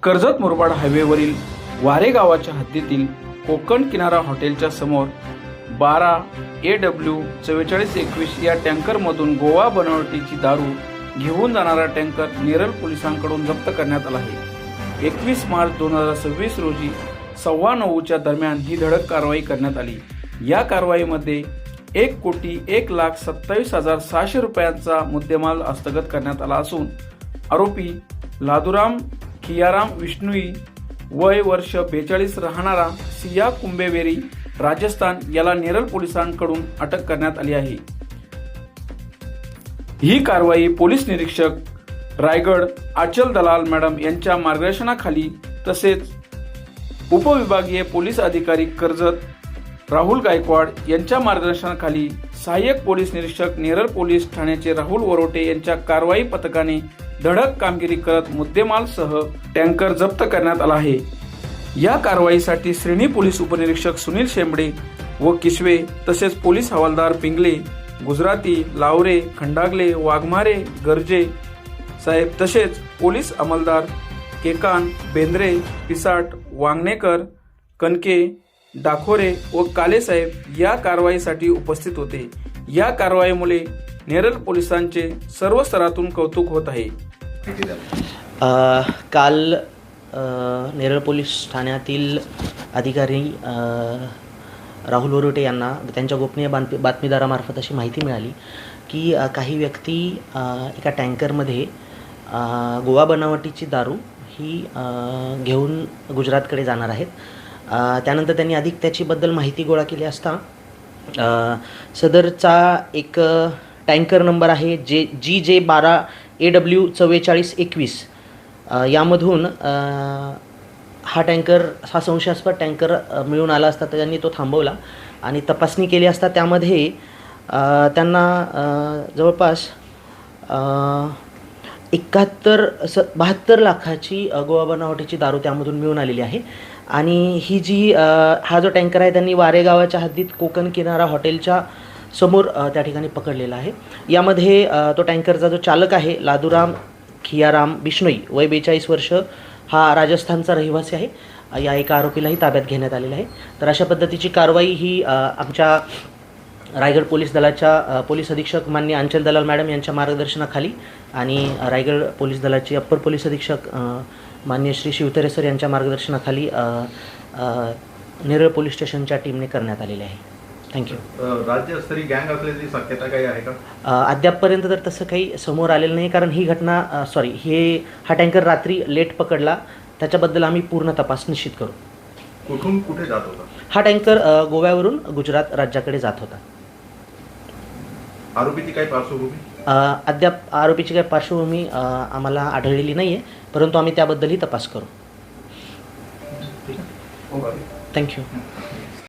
कर्जत मुरबाड हायवेवरील वारे गावाच्या हद्दीतील कोकण किनारा हॉटेलच्या समोर 12AW4421 या टँकरमधून गोवा बनावटीची दारू घेऊन जाणारा टँकर नेरळ पोलिसांकडून जप्त करण्यात आला आहे। 21 मार्च 2026 रोजी 9:15 दरम्यान ही धडक कारवाई करण्यात आली। या कारवाईमध्ये 1,01,27,600 रुपयांचा मुद्देमाल हस्तगत करण्यात आला असून आरोपी लादूराम खियाराम विष्णुई वय वर्ष 42 राहणारा सिया कुंभेवेरी राजस्थान याला नेरळ पोलिसांकडून अटक करण्यात आली आहे। ही कारवाई पोलीस निरीक्षक रायगड आचल दलाल मॅडम यांच्या मार्गदर्शनाखाली तसेच उपविभागीय पोलीस अधिकारी कर्जत राहुल गायकवाड यांच्या मार्गदर्शनाखाली सहाय्यक पोलीस निरीक्षक नेरळ पोलीस ठाण्याचे राहुल वरोटे यांच्या कारवाई पथकाने धडक कामगिरी करत मुद्देमालसह टँकर जप्त करण्यात आला आहे। या कारवाईसाठी श्रेणी पोलीस उपनिरीक्षक सुनील शेंबडे व किशवे तसेच पोलीस हवालदार पिंगले, गुजराती, लावरे, खंडागले, वाघमारे, गर्जे साहेब तसेच पोलीस अंमलदार केकान, बेंद्रे, पिसाट, वांगणेकर, कनके, डाखोरे व काले साहेब या कारवाईसाठी उपस्थित होते। या कारवाईमुळे नेरळ पोलिसांचे सर्व स्तरातून कौतुक होत आहे। काल नेरळ पोलीस ठाण्यातील अधिकारी राहुल वरोटे यांना त्यांच्या गोपनीय बातमीदारामार्फत अशी माहिती मिळाली की काही व्यक्ती एका टँकरमध्ये गोवा बनावटीची दारू ही घेऊन गुजरातकडे जाणार आहेत। त्यानंतर त्यांनी अधिक त्याच्याबद्दल माहिती गोळा केली असता सदरचा एक टँकर नंबर आहे GJ 12AW4421 यामधून हा टँकर हा संशयास्पद टँकर मिळून आला असता तर त्यांनी तो थांबवला आणि तपासणी केली असता त्यामध्ये त्यांना जवळपास 72 लाखाची गोवा बनावटीची दारू त्यामधून मिळून आलेली आहे। आणि ही जी हा जो टँकर आहे त्यांनी वारे गावाच्या हद्दीत कोकण किनारा हॉटेलच्या समोर त्या ठिकाणी पकडलेला आहे। यामध्ये तो टँकरचा जो चालक आहे लादूराम खियाराम बिश्नोई वय 42 वर्ष हा राजस्थानचा रहिवासी आहे। या एका आरोपीलाही ताब्यात घेण्यात आलेला आहे। तर अशा पद्धतीची कारवाई ही आमच्या रायगड पोलीस दलाच्या पोलीस अधीक्षक मान्य अंचल दलाल मॅडम यांच्या मार्गदर्शनाखाली आणि रायगड पोलीस दलाचे अप्पर पोलीस अधीक्षक मान्य श्री शिवतरे सर यांच्या मार्गदर्शनाखाली नेरळ पोलीस स्टेशनच्या टीमने करण्यात आलेले आहे। थँक्यू। राज्यस्तरीय गँग असल्याची शक्यता काही आहे का? अद्यापपर्यंत तर तसं काही समोर आलेलं नाही, कारण ही घटना हा टँकर रात्री लेट पकडला, त्याच्याबद्दल आम्ही पूर्ण तपास निश्चित करू। कुठून कुठे जात होता हा टँकर? गोव्यावरून गुजरात राज्याकडे जात होता। आरोपीची काही पार्श्वभूमी? अद्याप आरोपीची काही पार्श्वभूमी आम्हाला आढळलेली नाही आहे, परंतु आम्ही त्याबद्दलही तपास करू। थँक्यू।